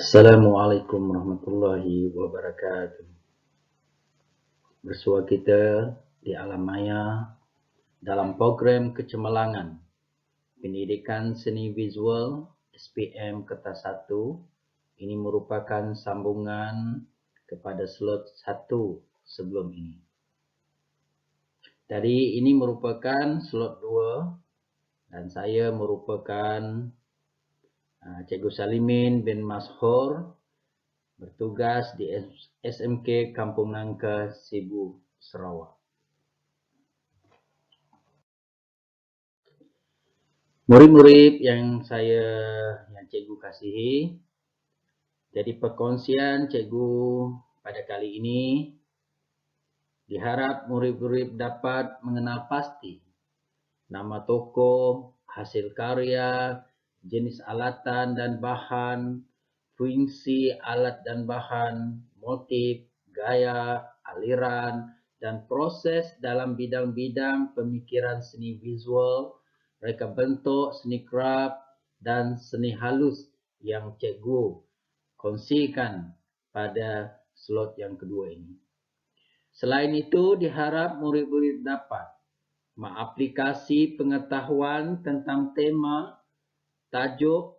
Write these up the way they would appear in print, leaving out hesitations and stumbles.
Assalamualaikum warahmatullahi wabarakatuh. Bersua kita di alam maya dalam program kecemerlangan Pendidikan Seni Visual SPM Kertas 1. Ini merupakan sambungan kepada slot 1 sebelum ini. Jadi ini merupakan slot 2 dan saya merupakan Cikgu Salimin bin Mashur, bertugas di SMK Kampung Nangka, Sibu, Sarawak. Murid-murid yang cikgu kasihi, jadi perkongsian cikgu pada kali ini diharap murid-murid dapat mengenal pasti nama tokoh, hasil karya, jenis alatan dan bahan, fungsi alat dan bahan, motif, gaya, aliran, dan proses dalam bidang-bidang pemikiran seni visual, reka bentuk, seni craft, dan seni halus yang cikgu kongsikan pada slot yang kedua ini. Selain itu, diharap murid-murid dapat mengaplikasi pengetahuan tentang tema, tajuk,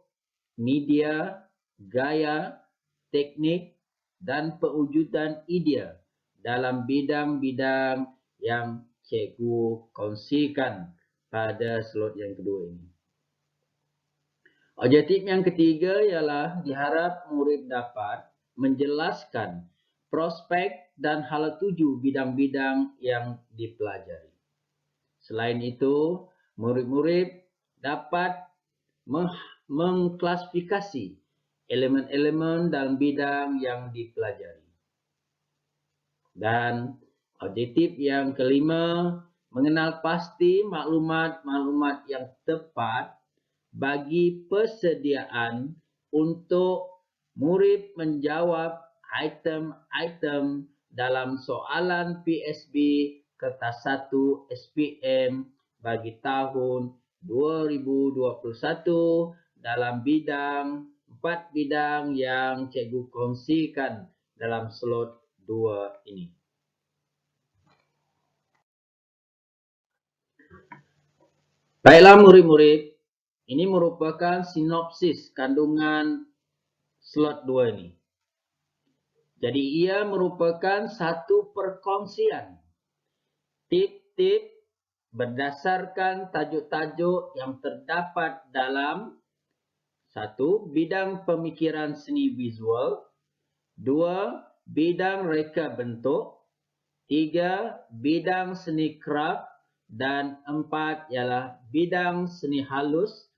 media, gaya, teknik, dan pewujudan idea dalam bidang-bidang yang cikgu kongsikan pada slot yang kedua ini. Objektif yang ketiga ialah diharap murid dapat menjelaskan prospek dan hala tuju bidang-bidang yang dipelajari. Selain itu, murid-murid dapat mengklasifikasi elemen-elemen dalam bidang yang dipelajari. Dan objektif yang kelima, mengenal pasti maklumat-maklumat yang tepat bagi persediaan untuk murid menjawab item-item dalam soalan PSB Kertas 1 SPM bagi tahun 2021 dalam 4 bidang yang cikgu kongsikan dalam slot 2 ini. Baiklah murid-murid, ini merupakan sinopsis kandungan slot 2 ini. Jadi ia merupakan satu perkongsian tip-tip berdasarkan tajuk-tajuk yang terdapat dalam 1. Bidang pemikiran seni visual, 2. Bidang reka bentuk, 3. Bidang seni craft, dan 4 ialah bidang seni halus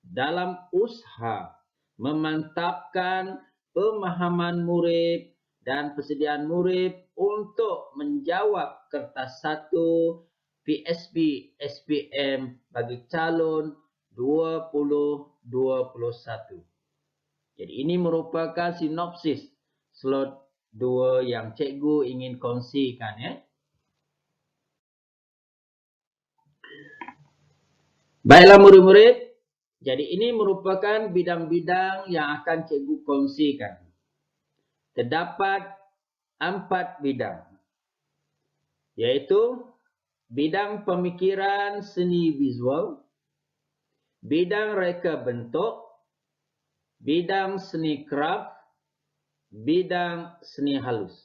dalam usaha memantapkan pemahaman murid dan persediaan murid untuk menjawab kertas 1 PSB SPM bagi calon 2021. Jadi ini merupakan sinopsis slot 2 yang cikgu ingin kongsikan ya. Baiklah murid-murid, jadi ini merupakan bidang-bidang yang akan cikgu kongsikan. Terdapat 4 bidang, iaitu bidang pemikiran seni visual, bidang reka bentuk, bidang seni craft, bidang seni halus.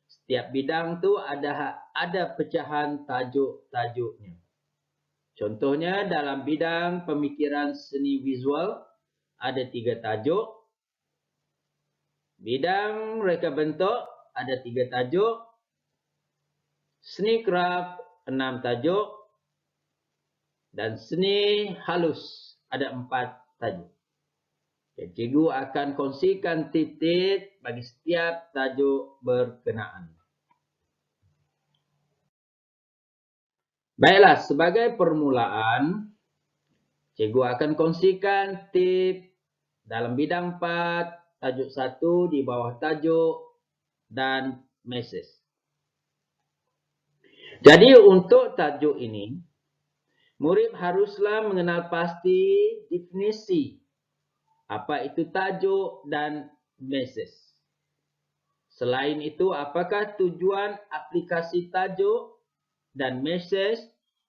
Setiap bidang tu ada pecahan tajuk-tajuknya. Contohnya dalam bidang pemikiran seni visual ada 3 tajuk. Bidang reka bentuk ada 3 tajuk. Seni craft 6 tajuk. Dan seni halus ada 4 tajuk. Jadi, cikgu akan kongsikan tip-tip bagi setiap tajuk berkenaan. Baiklah, sebagai permulaan, cikgu akan kongsikan tip dalam bidang 4, tajuk 1 di bawah tajuk dan mesej. Jadi untuk tajuk ini, murid haruslah mengenal pasti definisi apa itu tajuk dan message. Selain itu, apakah tujuan aplikasi tajuk dan message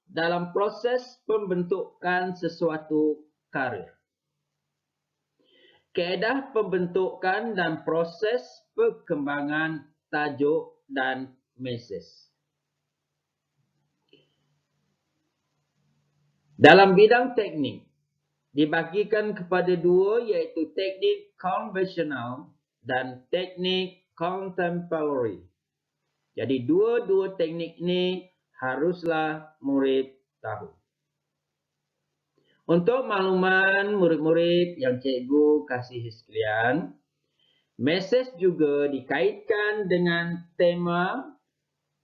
dalam proses pembentukan sesuatu karya? Kaedah pembentukan dan proses perkembangan tajuk dan message. Dalam bidang teknik, dibagikan kepada dua, iaitu teknik konvensional dan teknik contemporary. Jadi dua-dua teknik ini haruslah murid tahu. Untuk makluman murid-murid yang cikgu kasih sekalian, mesej juga dikaitkan dengan tema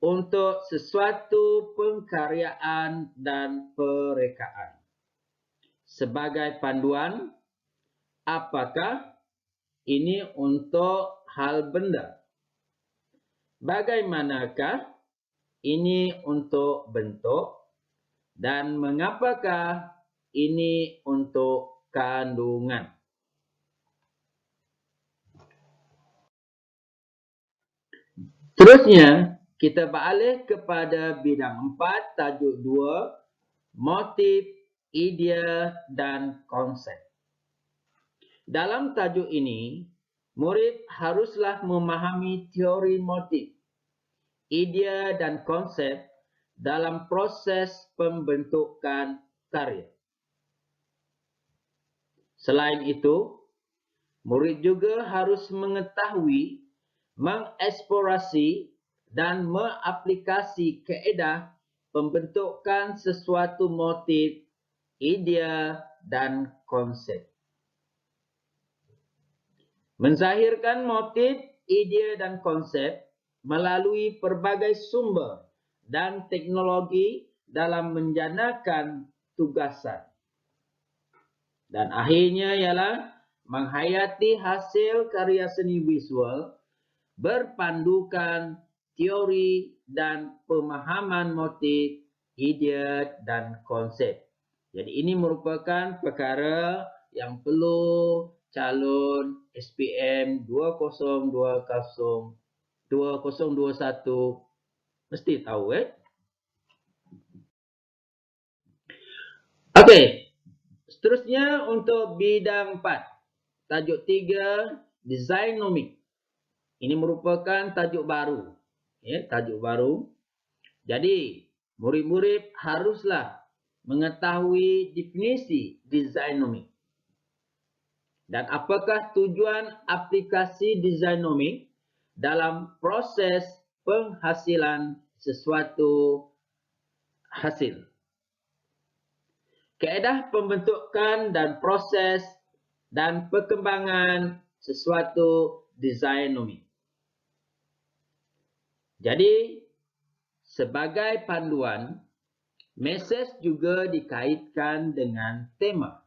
untuk sesuatu pengkaryaan dan perekaan. Sebagai panduan, apakah ini untuk hal benda? Bagaimanakah ini untuk bentuk? Dan mengapakah ini untuk kandungan? Terusnya, kita beralih kepada bidang 4, tajuk 2, motif, idea dan konsep. Dalam tajuk ini, murid haruslah memahami teori motif, idea dan konsep dalam proses pembentukan karya. Selain itu, murid juga harus mengetahui, mengeksplorasi dan mengaplikasi kaedah pembentukan sesuatu motif, idea dan konsep. Menzahirkan motif, idea dan konsep melalui pelbagai sumber dan teknologi dalam menjanakan tugasan. Dan akhirnya ialah menghayati hasil karya seni visual berpandukan teori dan pemahaman motif, idea dan konsep. Jadi ini merupakan perkara yang perlu calon SPM 2021 mesti tahu. Okey. Seterusnya untuk bidang 4. Tajuk 3, designomik. Ini merupakan tajuk baru. Tajuk baru. Jadi, murid-murid haruslah mengetahui definisi designomik. Dan apakah tujuan aplikasi designomik dalam proses penghasilan sesuatu hasil. Kaedah pembentukan dan proses dan perkembangan sesuatu designomik. Jadi, sebagai panduan, mesej juga dikaitkan dengan tema.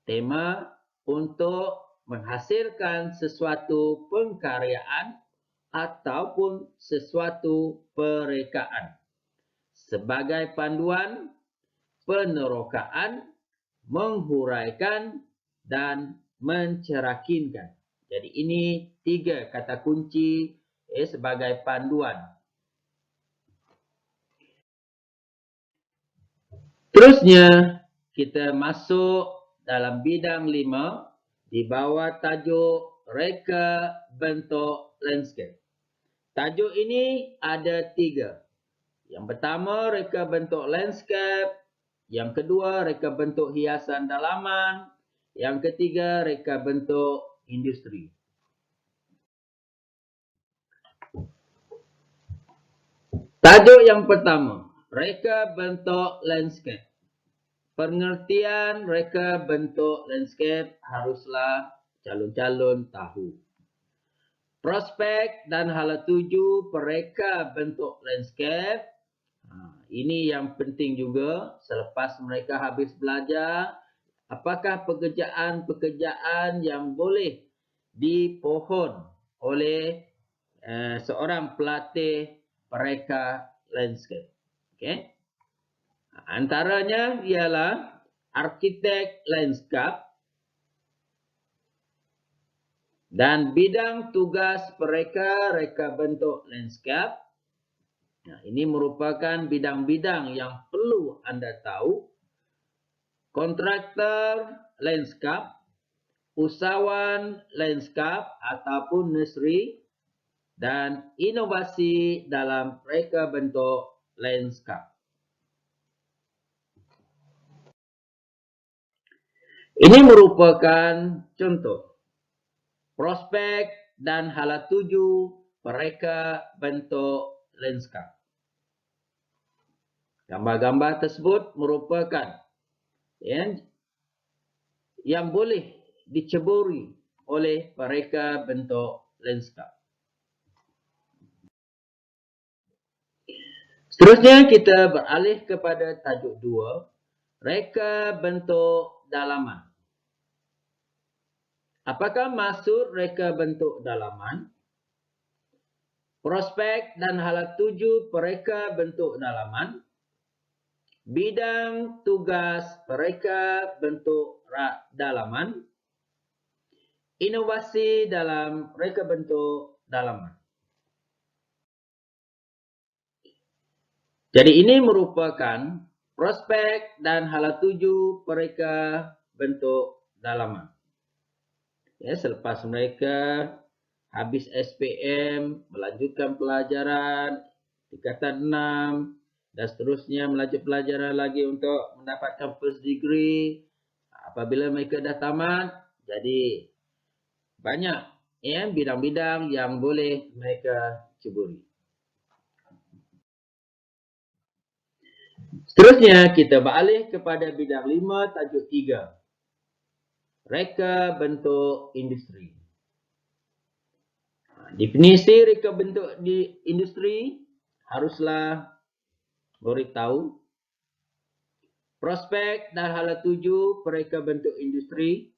Tema untuk menghasilkan sesuatu pengkaryaan ataupun sesuatu perekaan. Sebagai panduan, penerokaan, menghuraikan dan mencerakinkan. Jadi ini 3 kata kunci sebagai panduan. Terusnya kita masuk dalam bidang 5 di bawah tajuk reka bentuk landscape. Tajuk ini ada 3. Yang pertama, reka bentuk landscape. Yang kedua, reka bentuk hiasan dalaman. Yang ketiga, reka bentuk industri. Tajuk yang pertama, reka bentuk landscape. Pengertian reka bentuk landscape haruslah calon-calon tahu. Prospek dan hala tuju pereka bentuk landscape. Ini yang penting juga selepas mereka habis belajar, apakah pekerjaan-pekerjaan yang boleh dipohon oleh seorang pelatih pereka landscape. Okay? Antaranya ialah arkitek landscape, Dan bidang tugas mereka, reka bentuk landscape. Nah, ini merupakan bidang-bidang yang perlu Anda tahu. Kontraktor landscape, usahawan landscape ataupun nursery, dan inovasi dalam reka bentuk landscape. Ini merupakan contoh prospek dan hala tuju mereka bentuk landscape. Gambar-gambar tersebut merupakan yang boleh diceburi oleh mereka bentuk landscape. Seterusnya kita beralih kepada tajuk 2, reka bentuk dalaman. Apakah maksud reka bentuk dalaman? Prospek dan hala tuju pereka bentuk dalaman. Bidang tugas pereka bentuk dalaman. Inovasi dalam reka bentuk dalaman. Jadi ini merupakan prospek dan hala tuju pereka bentuk dalaman. Ya, selepas mereka habis SPM, melanjutkan pelajaran tingkatan 6 dan seterusnya melanjut pelajaran lagi untuk mendapatkan first degree. Apabila mereka dah tamat, jadi banyak bidang-bidang yang boleh mereka ceburi. Seterusnya kita beralih kepada bidang 5 tajuk 3. Reka bentuk industri. Definisi reka bentuk di industri haruslah murid tahu. Prospek dan hala tuju pereka bentuk industri.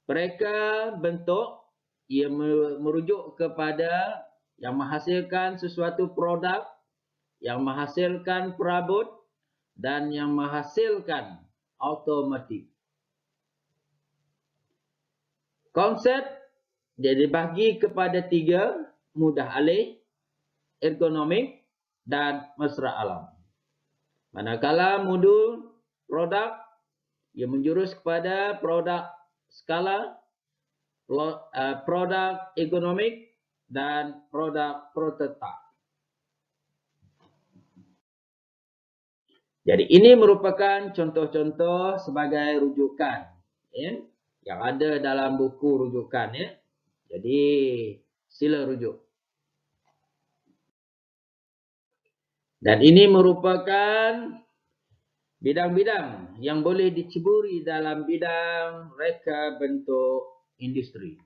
Pereka bentuk ia merujuk kepada yang menghasilkan sesuatu produk, yang menghasilkan perabot dan yang menghasilkan automotif. Konsep dia dibagi kepada 3, mudah alih, ergonomik dan mesra alam. Manakala modul produk ia menjurus kepada produk skala, produk ergonomik dan produk prototipe. Jadi ini merupakan contoh-contoh sebagai rujukan yang ada dalam buku rujukan ya. Jadi sila rujuk. Dan ini merupakan bidang-bidang yang boleh diceburi dalam bidang reka bentuk industri.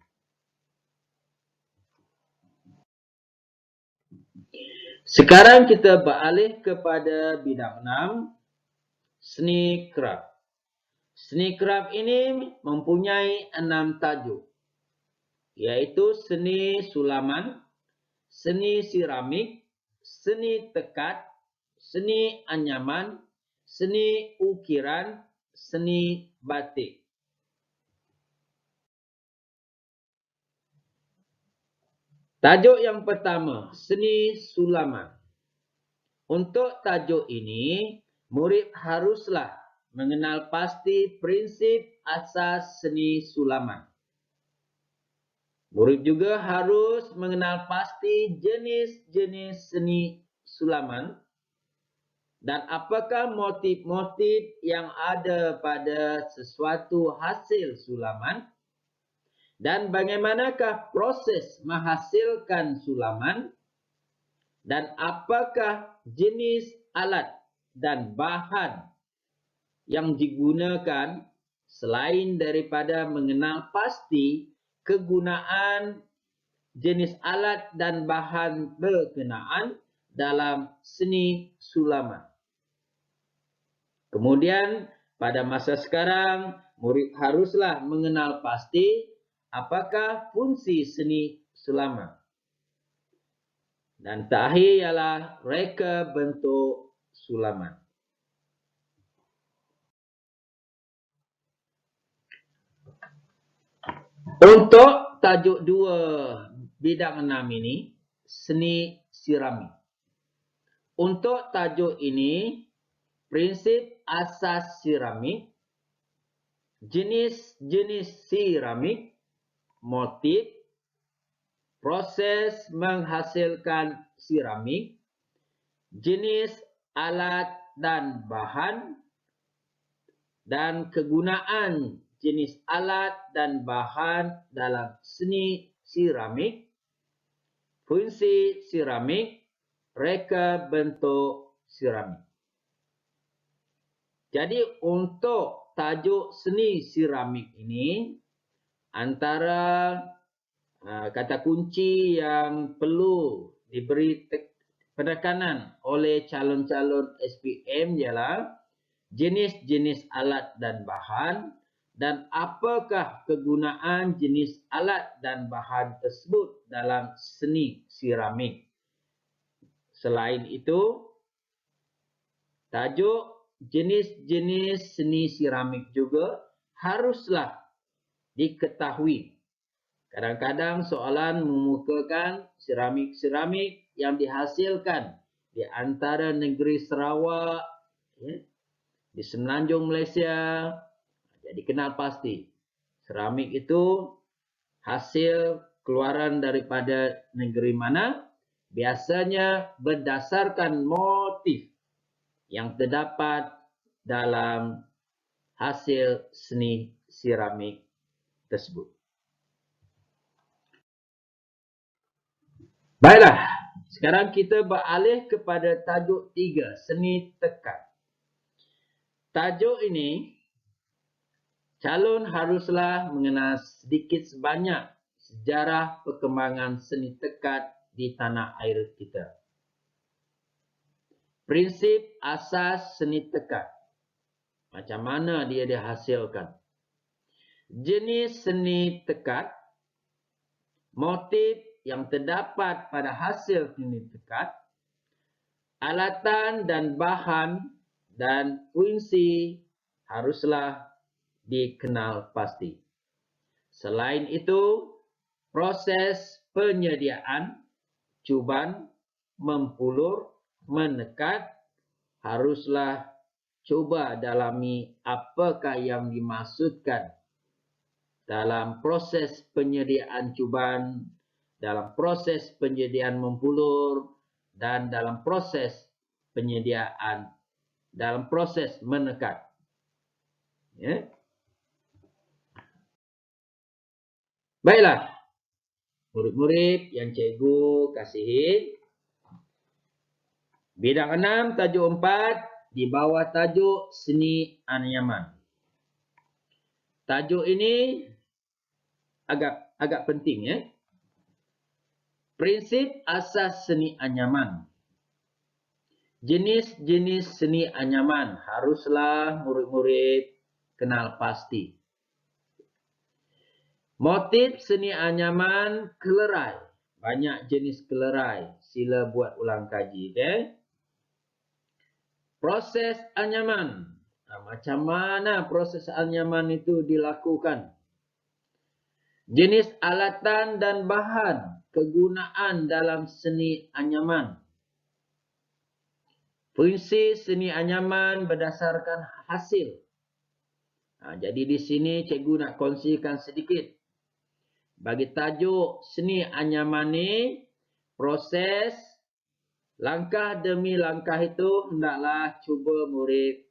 Sekarang kita beralih kepada bidang 6, seni craft. Seni craft ini mempunyai 6 tajuk, iaitu seni sulaman, seni siramik, seni tekat, seni anyaman, seni ukiran, seni batik. Tajuk yang pertama, seni sulaman. Untuk tajuk ini, murid haruslah mengenal pasti prinsip asas seni sulaman. Murid juga harus mengenal pasti jenis-jenis seni sulaman dan apakah motif-motif yang ada pada sesuatu hasil sulaman dan bagaimanakah proses menghasilkan sulaman dan apakah jenis alat dan bahan yang digunakan selain daripada mengenal pasti kegunaan jenis alat dan bahan berkenaan dalam seni sulaman. Kemudian pada masa sekarang murid haruslah mengenal pasti apakah fungsi seni sulaman. Dan terakhir ialah reka bentuk sulaman. Untuk tajuk 2 bidang 6 ini, seni siramik. Untuk tajuk ini, prinsip asas siramik, jenis-jenis siramik, motif, proses menghasilkan siramik, jenis alat dan bahan, dan kegunaan jenis alat dan bahan dalam seni siramik, fungsi siramik, reka bentuk siramik. Jadi untuk tajuk seni siramik ini, antara kata kunci yang perlu diberi penekanan oleh calon-calon SPM ialah jenis-jenis alat dan bahan dan apakah kegunaan jenis alat dan bahan tersebut dalam seni siramik. Selain itu, tajuk jenis-jenis seni siramik juga haruslah diketahui. Kadang-kadang soalan memukakan siramik-siramik yang dihasilkan di antara negeri Sarawak, di Semenanjung Malaysia. Jadi kenal pasti, seramik itu hasil keluaran daripada negeri mana, biasanya berdasarkan motif yang terdapat dalam hasil seni siramik tersebut. Baiklah, sekarang kita beralih kepada tajuk 3, seni tekad. Tajuk ini, calon haruslah mengenal sedikit sebanyak sejarah perkembangan seni tekad di tanah air kita. Prinsip asas seni tekad. Macam mana dia dihasilkan? Jenis seni tekad, motif yang terdapat pada hasil seni tekad, alatan dan bahan dan fungsi haruslah dikenal pasti. Selain itu, proses penyediaan, cuban, mempulur, menekat haruslah cuba dalami apakah yang dimaksudkan dalam proses penyediaan cuban, dalam proses penyediaan mempulur, dan dalam proses penyediaan, dalam proses menekat. Ya. Baiklah, murid-murid yang cikgu kasihi, bidang 6, tajuk 4, di bawah tajuk seni anyaman. Tajuk ini agak penting, ya. Prinsip asas seni anyaman. Jenis-jenis seni anyaman haruslah murid-murid kenal pasti. Motif seni anyaman kelerai. Banyak jenis kelerai. Sila buat ulang kaji. Okay? Proses anyaman. Macam mana proses anyaman itu dilakukan? Jenis alatan dan bahan, kegunaan dalam seni anyaman. Fungsi seni anyaman berdasarkan hasil. Jadi di sini cikgu nak kongsikan sedikit. Bagi tajuk seni anyaman ni, proses, langkah demi langkah itu hendaklah cuba murid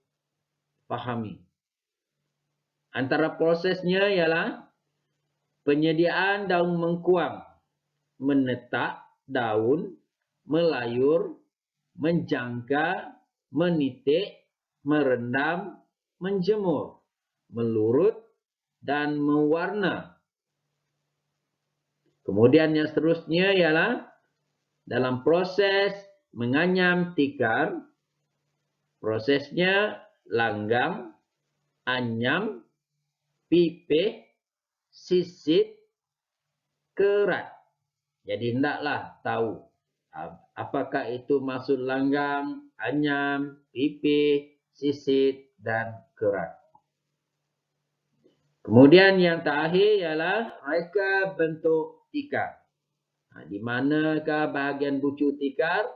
fahami. Antara prosesnya ialah penyediaan daun mengkuang, menetak daun, melayur, menjangka, menitik, merendam, menjemur, melurut, dan mewarna. Kemudian yang seterusnya ialah dalam proses menganyam tikar, prosesnya langgang, anyam, pipih, sisit, kerat. Jadi hendaklah tahu apakah itu maksud langgang, anyam, pipih, sisit dan kerat. Kemudian yang terakhir ialah reka bentuk tikar. Di manakah bahagian bucu tikar,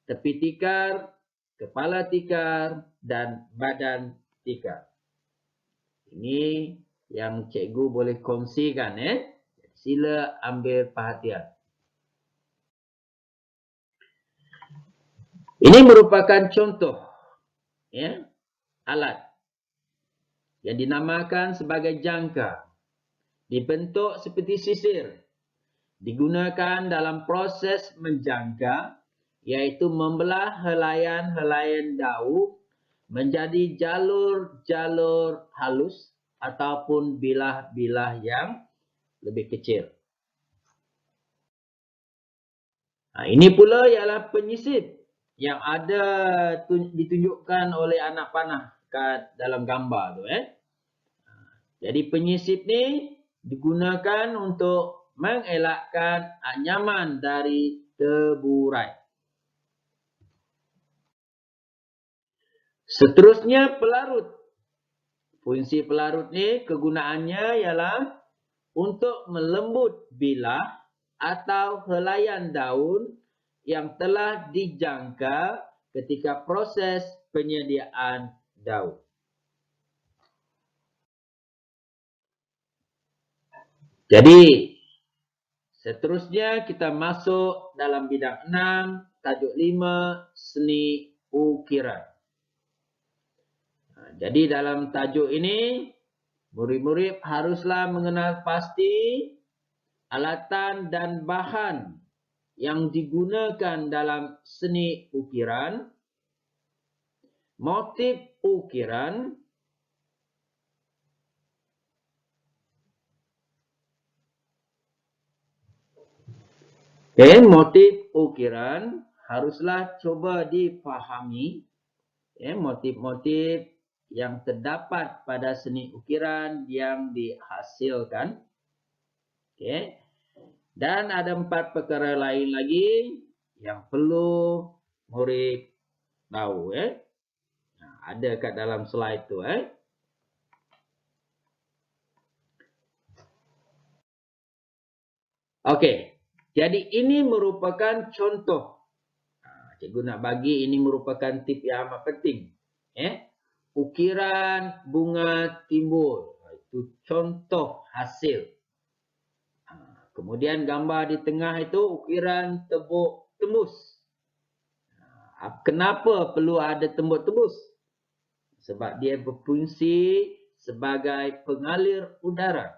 tepi tikar, kepala tikar, dan badan tikar. Ini yang cikgu boleh kongsikan. Sila ambil perhatian. Ini merupakan contoh alat yang dinamakan sebagai jangka. Dibentuk seperti sisir. Digunakan dalam proses menjangka, iaitu membelah helaian-helaian daun menjadi jalur-jalur halus ataupun bilah-bilah yang lebih kecil. Ini pula ialah penyisip yang ada ditunjukkan oleh anak panah kat dalam gambar tu. Jadi penyisip ni digunakan untuk mengelakkan anyaman dari teburai. Seterusnya pelarut. Fungsi pelarut ni kegunaannya ialah untuk melembut bilah atau helaian daun yang telah dijangka ketika proses penyediaan daun. Jadi, seterusnya kita masuk dalam bidang 6, tajuk 5, seni ukiran. Jadi dalam tajuk ini, murid-murid haruslah mengenal pasti alatan dan bahan yang digunakan dalam seni ukiran, motif ukiran, motif ukiran haruslah cuba difahami. Motif-motif yang terdapat pada seni ukiran yang dihasilkan. Dan ada 4 perkara lain lagi yang perlu murid tahu. Ada kat dalam slide tu. Okey. Jadi ini merupakan contoh. Cikgu nak bagi ini merupakan tip yang amat penting. Ukiran bunga timbul. Itu contoh hasil. Kemudian gambar di tengah itu ukiran tembok tembus. Kenapa perlu ada tembok tembus? Sebab dia berfungsi sebagai pengalir udara.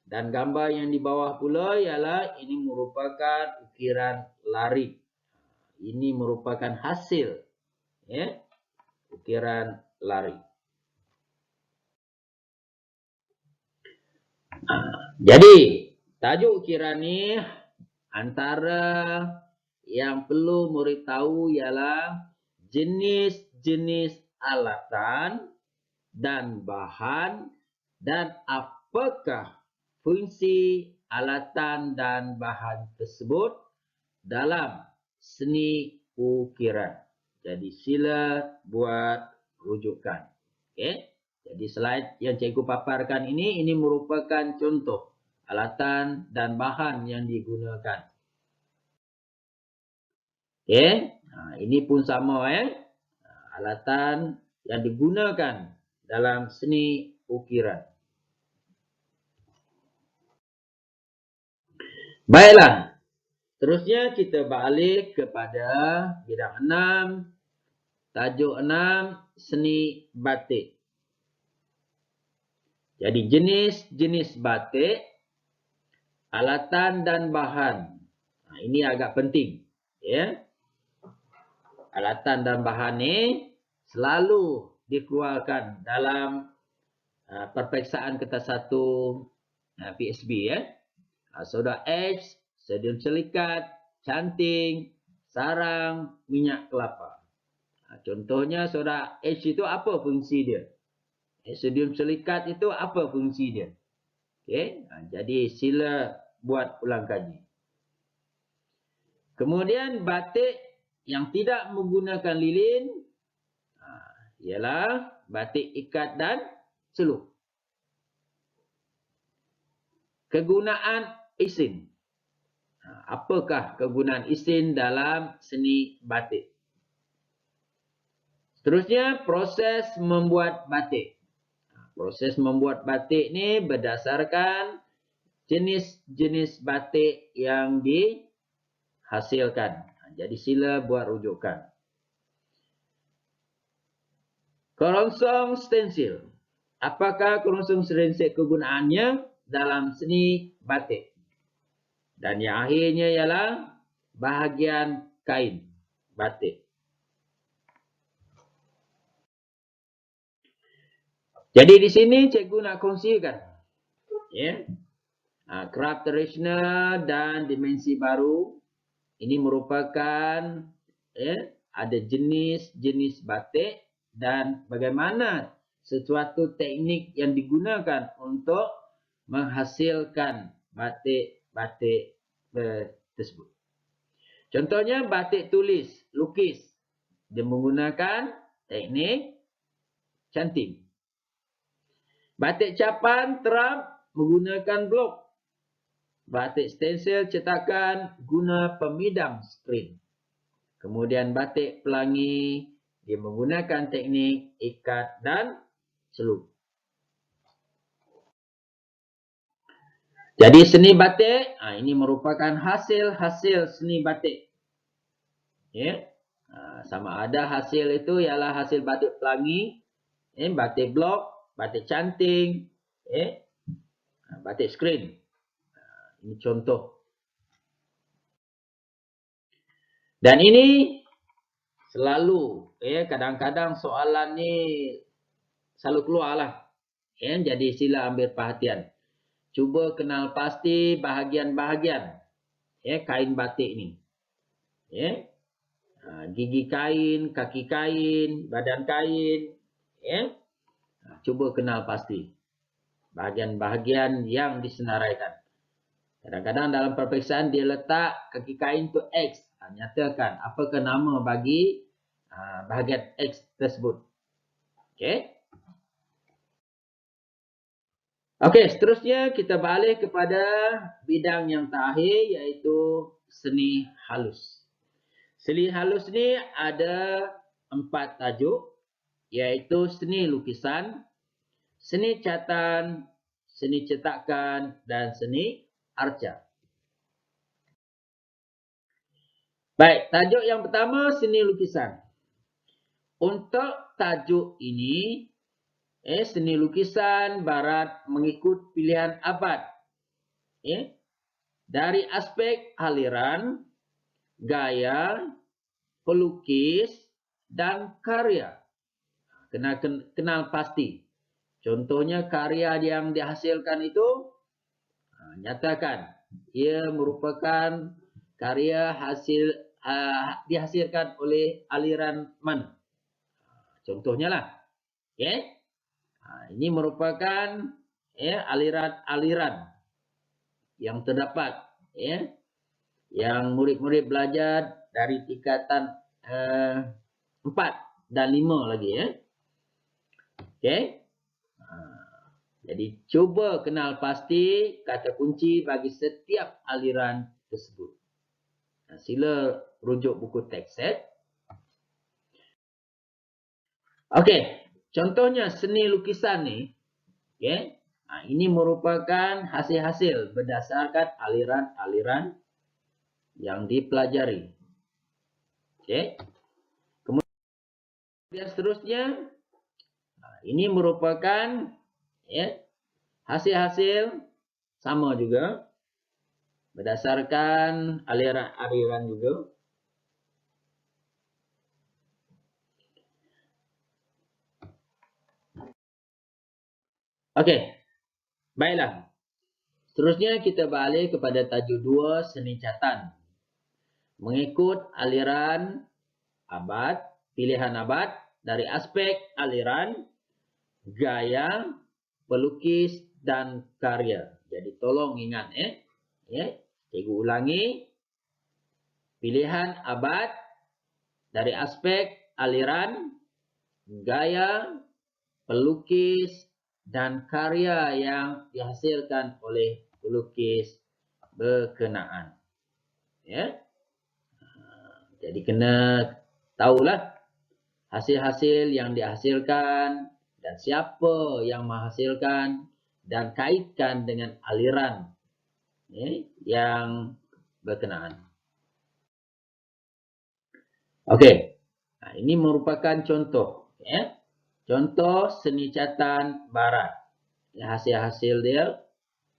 Dan gambar yang di bawah pula ialah ini merupakan ukiran lari. Ini merupakan hasil ukiran lari. Jadi, tajuk ukiran ni antara yang perlu murid tahu ialah jenis-jenis alatan dan bahan dan apakah fungsi alatan dan bahan tersebut dalam seni ukiran. Jadi sila buat rujukan. Jadi slide yang cikgu paparkan ini merupakan contoh alatan dan bahan yang digunakan. Ini pun sama. Alatan yang digunakan dalam seni ukiran. Baiklah. Terusnya kita balik kepada bidang 6. Tajuk 6, seni batik. Jadi jenis-jenis batik, alatan dan bahan. Ini agak penting. Alatan dan bahan ni selalu dikeluarkan dalam perperiksaan kertas 1 PSB. Soda H, sodium silikat, canting, sarang, minyak kelapa. Contohnya soda H itu apa fungsi dia? Sodium silikat itu apa fungsi dia? Jadi sila buat ulang kaji. Kemudian batik yang tidak menggunakan lilin ialah batik ikat dan celup. Kegunaan isin. Apakah kegunaan isin dalam seni batik? Seterusnya, proses membuat batik. Proses membuat batik ni berdasarkan jenis-jenis batik yang dihasilkan. Jadi sila buat rujukan. Kerongsong stensil. Apakah kerongsong stensil kegunaannya dalam seni batik? Dan yang akhirnya ialah bahagian kain batik. Jadi di sini cikgu nak kongsikan craft tradisional dan dimensi baru. Ini merupakan ada jenis-jenis batik dan bagaimana sesuatu teknik yang digunakan untuk menghasilkan batik-batik tersebut. Contohnya batik tulis, lukis. Dia menggunakan teknik canting. Batik capan teram menggunakan blok. Batik stensil cetakan guna pemidam skrin. Kemudian batik pelangi dia menggunakan teknik ikat dan celup. Jadi seni batik ini merupakan hasil-hasil seni batik. Sama ada hasil itu ialah hasil batik pelangi, batik blok, batik canting, batik skrin. Ini contoh. Dan ini selalu, kadang-kadang soalan ni selalu keluarlah. Jadi sila ambil perhatian. Cuba kenal pasti bahagian-bahagian kain batik ni. Gigi kain, kaki kain, badan kain. Cuba kenal pasti bahagian-bahagian yang disenaraikan. Kadang-kadang dalam peperiksaan dia letak kaki kain tu X. Nyatakan apakah nama bagi bahagian X tersebut. Okey, seterusnya kita balik kepada bidang yang terakhir iaitu seni halus. Seni halus ni ada 4 tajuk iaitu seni lukisan, seni catatan, seni cetakan dan seni arca. Baik, tajuk yang pertama seni lukisan. Untuk tajuk ini, seni lukisan barat mengikut pilihan abad. Dari aspek aliran, gaya, pelukis dan karya. Kenal pasti. Contohnya karya yang dihasilkan itu, nyatakan ia merupakan karya dihasilkan oleh aliran mana. Contohnya lah. Ini merupakan aliran-aliran yang terdapat. Yang murid-murid belajar dari tingkatan 4 dan 5 lagi. Jadi cuba kenal pasti kata kunci bagi setiap aliran tersebut. Sila rujuk buku teks set. Okey, contohnya seni lukisan ni, ini merupakan hasil-hasil berdasarkan aliran-aliran yang dipelajari. Kemudian seterusnya, ini merupakan hasil-hasil sama juga berdasarkan aliran-aliran juga. Okey, baiklah. Seterusnya kita balik kepada tajuk 2 seni catatan. Mengikut aliran abad, pilihan abad dari aspek aliran, gaya, pelukis dan karya. Jadi tolong ingat cikgu ulangi. Pilihan abad dari aspek aliran, gaya, pelukis dan karya yang dihasilkan oleh pelukis berkenaan. Ya. Jadi kena tahulah hasil-hasil yang dihasilkan dan siapa yang menghasilkan dan kaitkan dengan aliran yang berkenaan. Okey. Ini merupakan contoh. Contoh seni catatan barat. Hasil-hasil dia,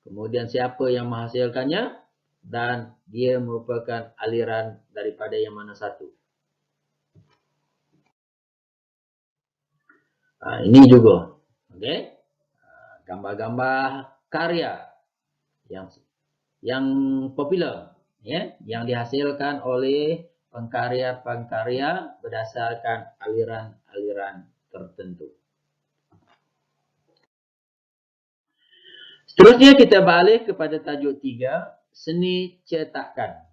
kemudian siapa yang menghasilkannya, dan dia merupakan aliran daripada yang mana satu. Ini juga. Okey. Gambar-gambar karya yang popular, yang dihasilkan oleh pengkarya-pengkarya berdasarkan aliran-aliran tertentu. Seterusnya kita balik kepada tajuk 3, seni cetakan.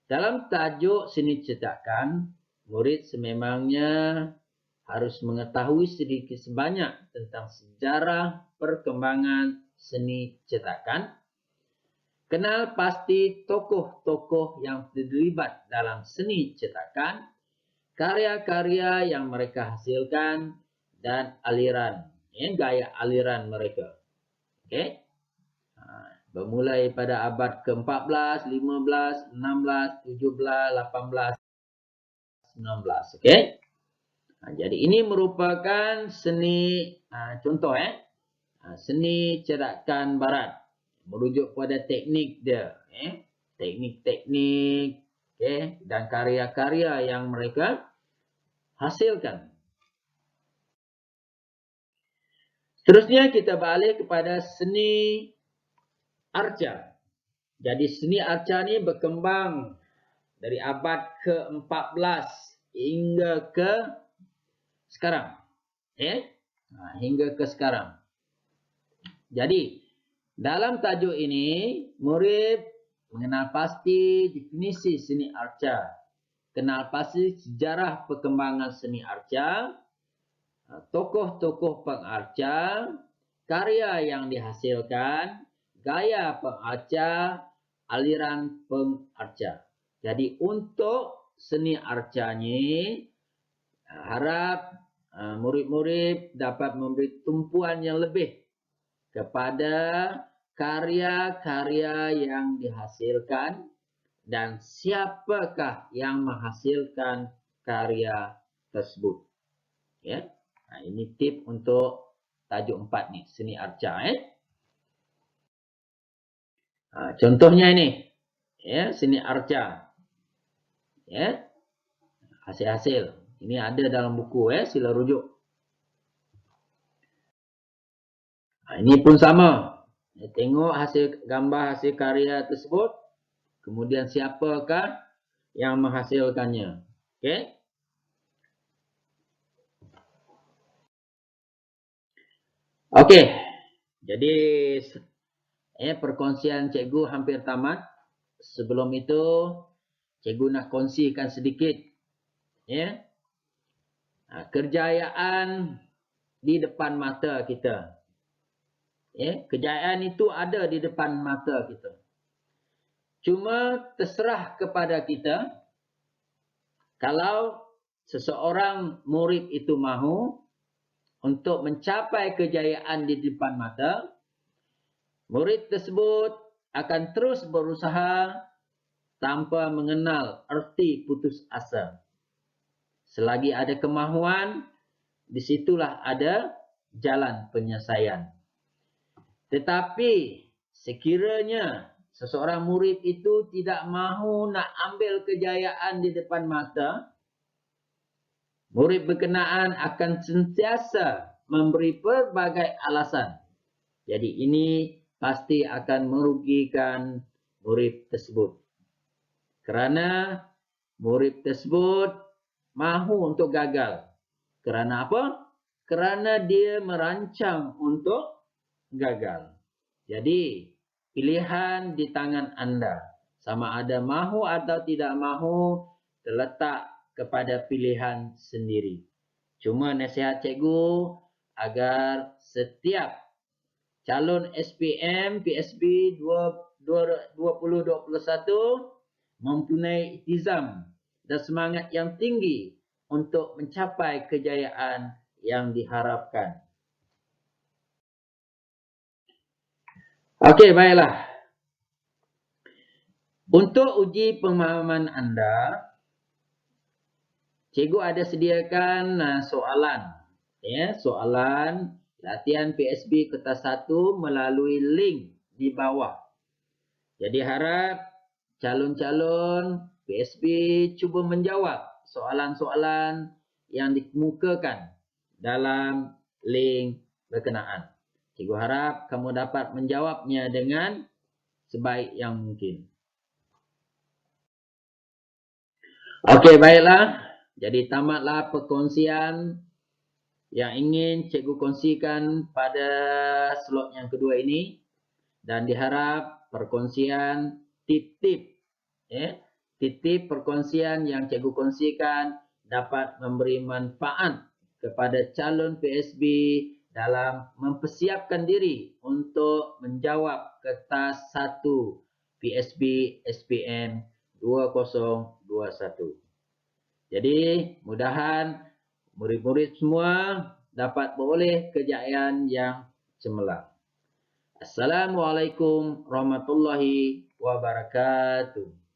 Dalam tajuk seni cetakan, murid sememangnya harus mengetahui sedikit sebanyak tentang sejarah perkembangan seni cetakan. Kenal pasti tokoh-tokoh yang terlibat dalam seni cetakan, karya-karya yang mereka hasilkan, dan aliran, gaya aliran mereka. Okey. Bermulai pada abad ke-14, 15, 16, 17, 18, 19. Okey. Jadi ini merupakan seni contoh seni cetakan barat. Merujuk pada teknik dia, teknik-teknik, dan karya-karya yang mereka hasilkan. Seterusnya kita balik kepada seni arca. Jadi seni arca ni berkembang dari abad ke-14 hingga ke sekarang. Hingga ke sekarang. Jadi dalam tajuk ini, murid mengenal pasti definisi seni arca, kenal pasti sejarah perkembangan seni arca, tokoh-tokoh pengarca, karya yang dihasilkan, gaya pengarca, aliran pengarca. Jadi untuk seni arca ni, harap murid-murid dapat memberi tumpuan yang lebih kepada karya-karya yang dihasilkan dan siapakah yang menghasilkan karya tersebut. Ini tip untuk tajuk 4 ni, seni arca. Contohnya ini, seni arca. Hasil-hasil. Ini ada dalam buku, sila rujuk. Ini pun sama. Tengok hasil gambar hasil karya tersebut. Kemudian siapakah yang menghasilkannya. Okey. Okey. Jadi perkongsian cikgu hampir tamat. Sebelum itu cikgu nak kongsikan sedikit kejayaan di depan mata kita. Kejayaan itu ada di depan mata kita. Cuma terserah kepada kita kalau seseorang murid itu mahu untuk mencapai kejayaan di depan mata, murid tersebut akan terus berusaha tanpa mengenal erti putus asa. Selagi ada kemahuan, disitulah ada jalan penyelesaian. Tetapi sekiranya seseorang murid itu tidak mahu nak ambil kejayaan di depan mata, murid berkenaan akan sentiasa memberi pelbagai alasan. Jadi ini pasti akan merugikan murid tersebut. Kerana murid tersebut mahu untuk gagal. Kerana apa? Kerana dia merancang untuk gagal. Jadi, pilihan di tangan anda. Sama ada mahu atau tidak mahu terletak kepada pilihan sendiri. Cuma nasihat cikgu agar setiap calon SPM PSB 2021 mempunyai iltizam dan semangat yang tinggi untuk mencapai kejayaan yang diharapkan. Okey, baiklah. Untuk uji pemahaman anda, cikgu ada sediakan soalan. Ya, soalan latihan PSB kertas 1 melalui link di bawah. Jadi harap calon-calon PSB cuba menjawab soalan-soalan yang dikemukakan dalam link berkenaan. Cikgu harap kamu dapat menjawabnya dengan sebaik yang mungkin. Okey, baiklah. Jadi tamatlah perkongsian yang ingin cikgu kongsikan pada slot yang kedua ini. Dan diharap perkongsian tip-tip, tip-tip perkongsian yang cikgu kongsikan dapat memberi manfaat kepada calon PSB dalam mempersiapkan diri untuk menjawab kertas 1 PSB SPM 2021. Jadi, mudahan murid-murid semua dapat beroleh kejayaan yang cemerlang. Assalamualaikum warahmatullahi wabarakatuh.